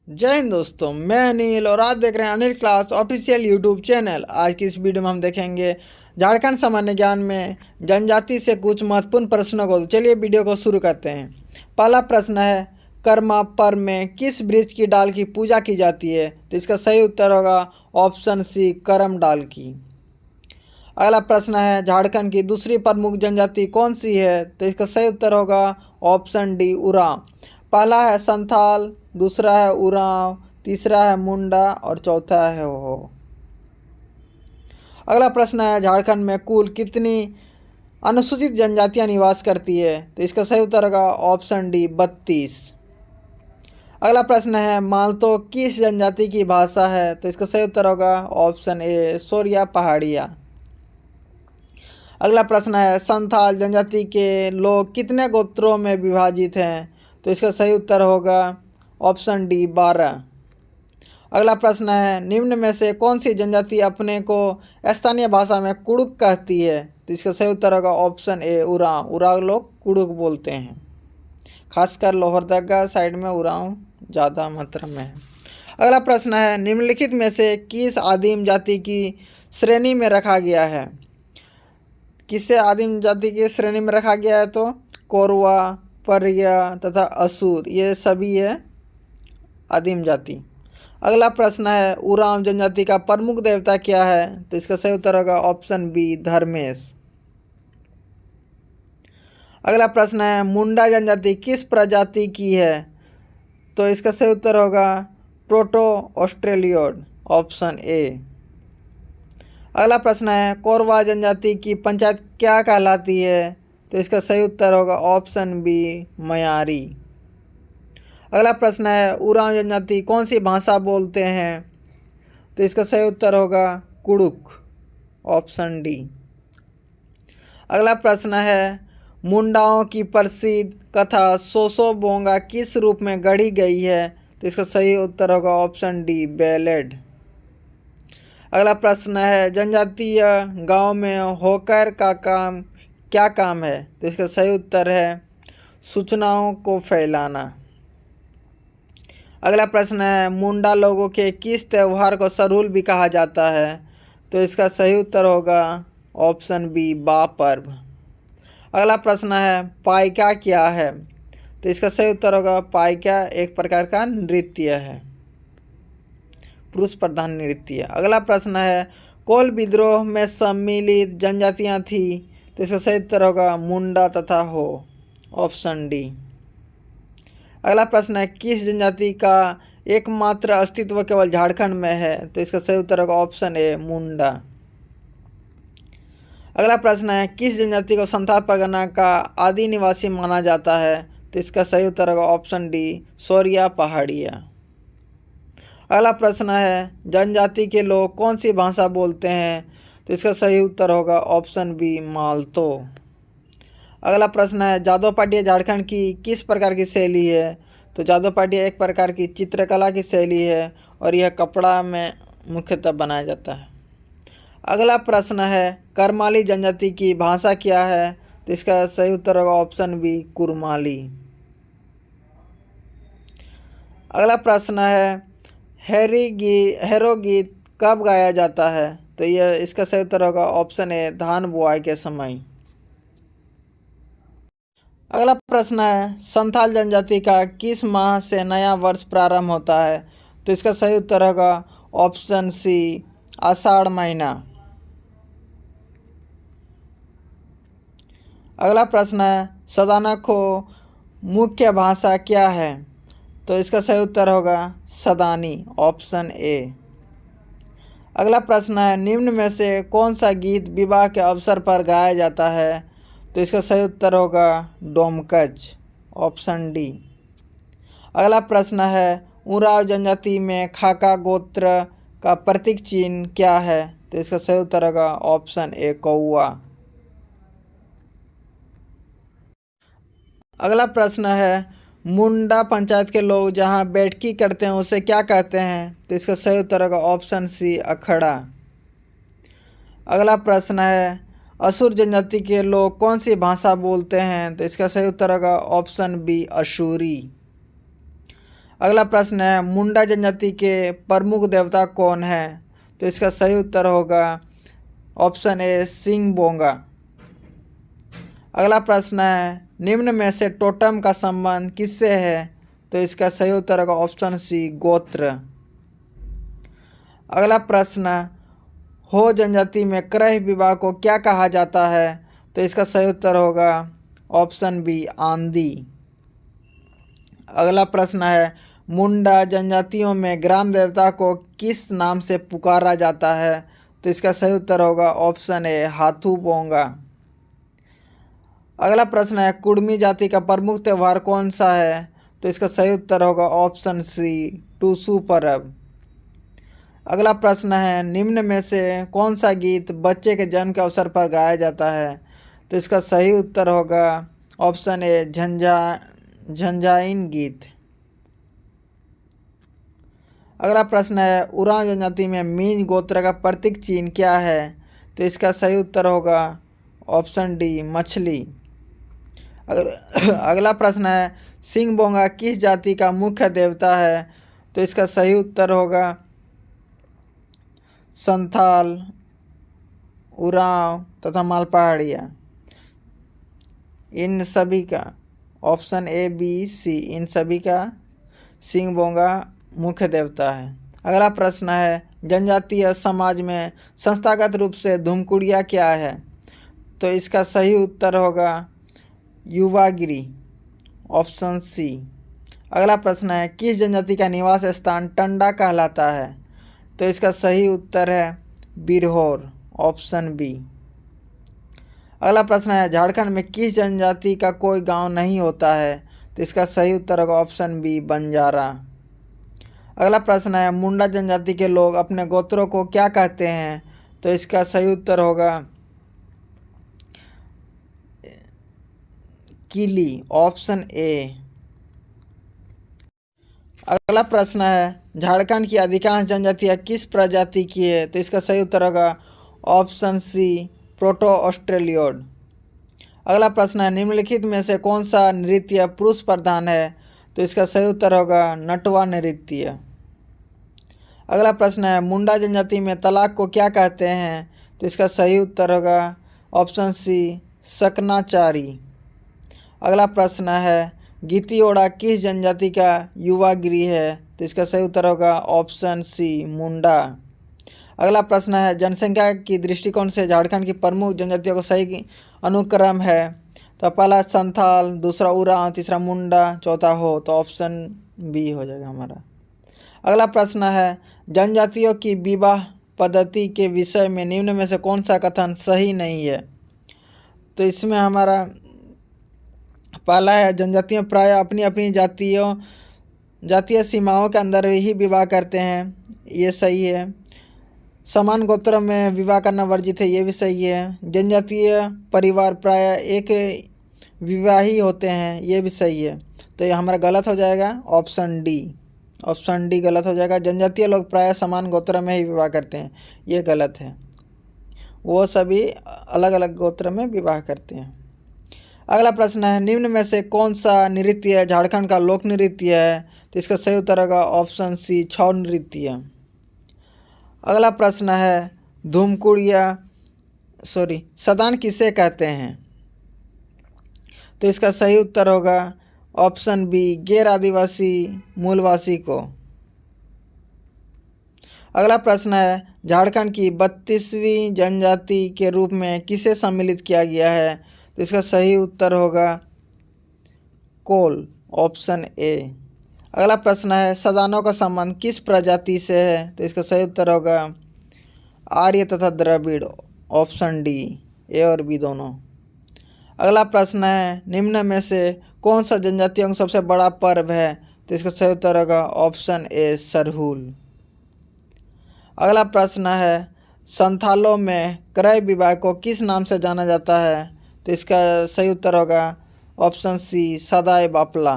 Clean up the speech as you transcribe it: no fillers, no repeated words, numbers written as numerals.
जय हिंद दोस्तों, मैं अनिल और आप देख रहे हैं Anil class official YouTube channel. आज की इस वीडियो में हम देखेंगे झारखंड सामान्य ज्ञान में जनजाति से कुछ महत्वपूर्ण प्रश्नों को। चलिए वीडियो को शुरू करते हैं। पहला प्रश्न है, कर्मा पर्व में किस वृक्ष की डाल की पूजा की जाती है? तो इसका सही उत्तर होगा ऑप्शन सी, करम डाल की। अगला प्रश्न है, झारखंड की दूसरी प्रमुख जनजाति कौन सी है? तो इसका सही उत्तर होगा ऑप्शन डी, उरांव। पहला है संथाल, दूसरा है उरांव, तीसरा है मुंडा और चौथा है हो। अगला प्रश्न है, झारखंड में कुल कितनी अनुसूचित जनजातियां निवास करती है? तो इसका सही उत्तर होगा ऑप्शन डी, 32। अगला प्रश्न है, मालतो किस जनजाति की भाषा है? तो इसका सही उत्तर होगा ऑप्शन ए, सोरिया पहाड़िया। अगला प्रश्न है, संथाल जनजाति के लोग कितने गोत्रों में विभाजित हैं? तो इसका सही उत्तर होगा ऑप्शन डी, 12। अगला प्रश्न है, निम्न में से कौन सी जनजाति अपने को स्थानीय भाषा में कुड़ुक कहती है? तो इसका सही उत्तर होगा ऑप्शन ए, उरांव। उरांव लोग कुड़ुक बोलते हैं, खासकर लोहरदगा साइड में उरांव ज़्यादा मात्रा में है। अगला प्रश्न है, निम्नलिखित में से किस आदिम जाति की श्रेणी में रखा गया है? किसे आदिम जाति की श्रेणी में रखा गया है? तो कोरवा, परिया तथा असुर, ये सभी है आदिम जाति। अगला प्रश्न है, उरांव जनजाति का प्रमुख देवता क्या है? तो इसका सही उत्तर होगा ऑप्शन बी, धर्मेश। अगला प्रश्न है, मुंडा जनजाति किस प्रजाति की है? तो इसका सही उत्तर होगा प्रोटो ऑस्ट्रेलियोड, ऑप्शन ए। अगला प्रश्न है, कोरवा जनजाति की पंचायत क्या कहलाती है? तो इसका सही उत्तर होगा ऑप्शन बी, मयारी। अगला प्रश्न है, उरांव जनजाति कौन सी भाषा बोलते हैं? तो इसका सही उत्तर होगा कुड़ुक, ऑप्शन डी। अगला प्रश्न है, मुंडाओं की प्रसिद्ध कथा सोसो बोंगा किस रूप में गढ़ी गई है? तो इसका सही उत्तर होगा ऑप्शन डी, बैलेड। अगला प्रश्न है, जनजातीय गांव में होकर का काम क्या काम है? तो इसका सही उत्तर है सूचनाओं को फैलाना। अगला प्रश्न है, मुंडा लोगों के किस त्यौहार को सरहुल भी कहा जाता है? तो इसका सही उत्तर होगा ऑप्शन बी, बा पर्व। अगला प्रश्न है, पाइका क्या है? तो इसका सही उत्तर होगा पाइका एक प्रकार का नृत्य है, पुरुष प्रधान नृत्य। अगला प्रश्न है, कोल विद्रोह में सम्मिलित जनजातियां थी? तो इसका सही उत्तर होगा मुंडा तथा हो, ऑप्शन डी। अगला प्रश्न है, किस जनजाति का एकमात्र अस्तित्व केवल झारखंड में है? तो इसका सही उत्तर होगा ऑप्शन ए, मुंडा। अगला प्रश्न है, किस जनजाति को संथाल परगना का आदि निवासी माना जाता है? तो इसका सही उत्तर होगा ऑप्शन डी, सोरिया पहाड़िया। अगला प्रश्न है, जनजाति के लोग कौन सी भाषा बोलते हैं? तो इसका सही उत्तर होगा ऑप्शन बी, मालतो। अगला प्रश्न है, जादव पाटिया झारखंड की किस प्रकार की शैली है? तो जादव पाटिया एक प्रकार की चित्रकला की शैली है और यह कपड़ा में मुख्यतः बनाया जाता है। अगला प्रश्न है, करमाली जनजाति की भाषा क्या है? तो इसका सही उत्तर होगा ऑप्शन बी, कुरमाली। अगला प्रश्न है, हैरो गीत कब गाया जाता है? तो यह इसका सही उत्तर होगा ऑप्शन ए, धान बुआई के समय। अगला प्रश्न है, संथाल जनजाति का किस माह से नया वर्ष प्रारंभ होता है? तो इसका सही उत्तर होगा ऑप्शन सी, आषाढ़ महीना। अगला प्रश्न है, सदानखो मुख्य भाषा क्या है? तो इसका सही उत्तर होगा सदानी, ऑप्शन ए। अगला प्रश्न है, निम्न में से कौन सा गीत विवाह के अवसर पर गाया जाता है? तो इसका सही उत्तर होगा डोमकच, ऑप्शन डी। अगला प्रश्न है, उरांव जनजाति में खाका गोत्र का प्रतीक चिन्ह क्या है? तो इसका सही उत्तर होगा ऑप्शन ए, कौआ। अगला प्रश्न है, मुंडा पंचायत के लोग जहां बैठकी करते हैं उसे क्या कहते हैं? तो इसका सही उत्तर होगा ऑप्शन सी, अखड़ा। अगला प्रश्न है, असुर जनजाति के लोग कौन सी भाषा बोलते हैं? तो इसका सही उत्तर होगा ऑप्शन बी, अशूरी। अगला प्रश्न है मुंडा जनजाति के प्रमुख देवता कौन है? तो इसका सही उत्तर होगा ऑप्शन ए सिंह बोंगा। अगला प्रश्न है निम्न में से टोटम का संबंध किससे है? तो इसका सही उत्तर होगा ऑप्शन सी गोत्र। अगला प्रश्न हो जनजाति में क्रय विवाह को क्या कहा जाता है? तो इसका सही उत्तर होगा ऑप्शन बी आंधी। अगला प्रश्न है मुंडा जनजातियों में ग्राम देवता को किस नाम से पुकारा जाता है? तो इसका सही उत्तर होगा ऑप्शन ए हाथू बोंगा। अगला प्रश्न है कुड़मी जाति का प्रमुख त्यौहार कौन सा है? तो इसका सही उत्तर होगा ऑप्शन सी टूसू पर्व। अगला प्रश्न है निम्न में से कौन सा गीत बच्चे के जन्म के अवसर पर गाया जाता है? तो इसका सही उत्तर होगा ऑप्शन ए झंझाइन गीत। अगला प्रश्न है उरांव जनजाति में मीज गोत्र का प्रतीक चिन्ह क्या है? तो इसका सही उत्तर होगा ऑप्शन डी मछली। अगला प्रश्न है सिंह बोंगा किस जाति का मुख्य देवता है? तो इसका सही उत्तर होगा संथाल, उरांव तथा मालपहाड़िया, इन सभी का ऑप्शन ए बी सी इन सभी का सिंह बोंगा मुख्य देवता है। अगला प्रश्न है जनजातीय समाज में संस्थागत रूप से धूमकुड़िया क्या है? तो इसका सही उत्तर होगा युवागिरी, ऑप्शन सी। अगला प्रश्न है किस जनजाति का निवास स्थान टंडा कहलाता है? तो इसका सही उत्तर है बिरहोर, ऑप्शन बी। अगला प्रश्न है झारखंड में किस जनजाति का कोई गांव नहीं होता है? तो इसका सही उत्तर होगा ऑप्शन बी बंजारा। अगला प्रश्न है मुंडा जनजाति के लोग अपने गोत्रों को क्या कहते हैं? तो इसका सही उत्तर होगा किली, ऑप्शन ए। अगला प्रश्न है झारखंड की अधिकांश जनजातियाँ किस प्रजाति की है? तो इसका सही उत्तर होगा ऑप्शन सी प्रोटो ऑस्ट्रेलियोड। अगला प्रश्न है निम्नलिखित में से कौन सा नृत्य पुरुष प्रधान है? तो इसका सही उत्तर होगा नटवा नृत्य। अगला प्रश्न है मुंडा जनजाति में तलाक को क्या कहते हैं? तो इसका सही उत्तर होगा ऑप्शन सी सकनाचारी। अगला प्रश्न है गीतियोड़ा किस जनजाति का युवा गृह है? तो इसका सही उत्तर होगा ऑप्शन सी मुंडा। अगला प्रश्न है जनसंख्या की दृष्टिकोण से झारखंड की प्रमुख जनजातियों का सही अनुक्रम है? तो पहला संथाल, दूसरा उरांव, तीसरा मुंडा, चौथा हो। तो ऑप्शन बी हो जाएगा हमारा। अगला प्रश्न है जनजातियों की विवाह पद्धति के विषय में निम्न में से कौन सा कथन सही नहीं है? तो इसमें हमारा पहला है जनजातियाँ प्राय अपनी अपनी जातीय सीमाओं के अंदर ही विवाह करते हैं, ये सही है। समान गोत्र में विवाह करना वर्जित है, ये भी सही है। जनजातीय परिवार प्राय एक विवाही होते हैं, ये भी सही है। तो ये हमारा गलत हो जाएगा ऑप्शन डी गलत हो जाएगा। जनजातीय लोग प्राय समान गोत्र में ही विवाह करते हैं, ये गलत है। वो सभी अलग अलग गोत्र में विवाह करते हैं। अगला प्रश्न है निम्न में से कौन सा नृत्य झारखंड का लोक नृत्य है? तो इसका सही उत्तर होगा ऑप्शन सी छौ नृत्य। अगला प्रश्न है सदान किसे कहते हैं? तो इसका सही उत्तर होगा ऑप्शन बी गैर आदिवासी मूलवासी को। अगला प्रश्न है झारखंड की 32वीं जनजाति के रूप में किसे सम्मिलित किया गया है? तो इसका सही उत्तर होगा कोल, ऑप्शन ए। अगला प्रश्न है सदानों का संबंध किस प्रजाति से है? तो इसका सही उत्तर होगा आर्य तथा द्रविड़, ऑप्शन डी, ए और बी दोनों। अगला प्रश्न है निम्न में से कौन सा जनजातियों का सबसे बड़ा पर्व है? तो इसका सही उत्तर होगा ऑप्शन ए सरहुल। अगला प्रश्न है संथालों में क्रय विवाह को किस नाम से जाना जाता है? तो इसका सही उत्तर होगा ऑप्शन सी सदाई बापला।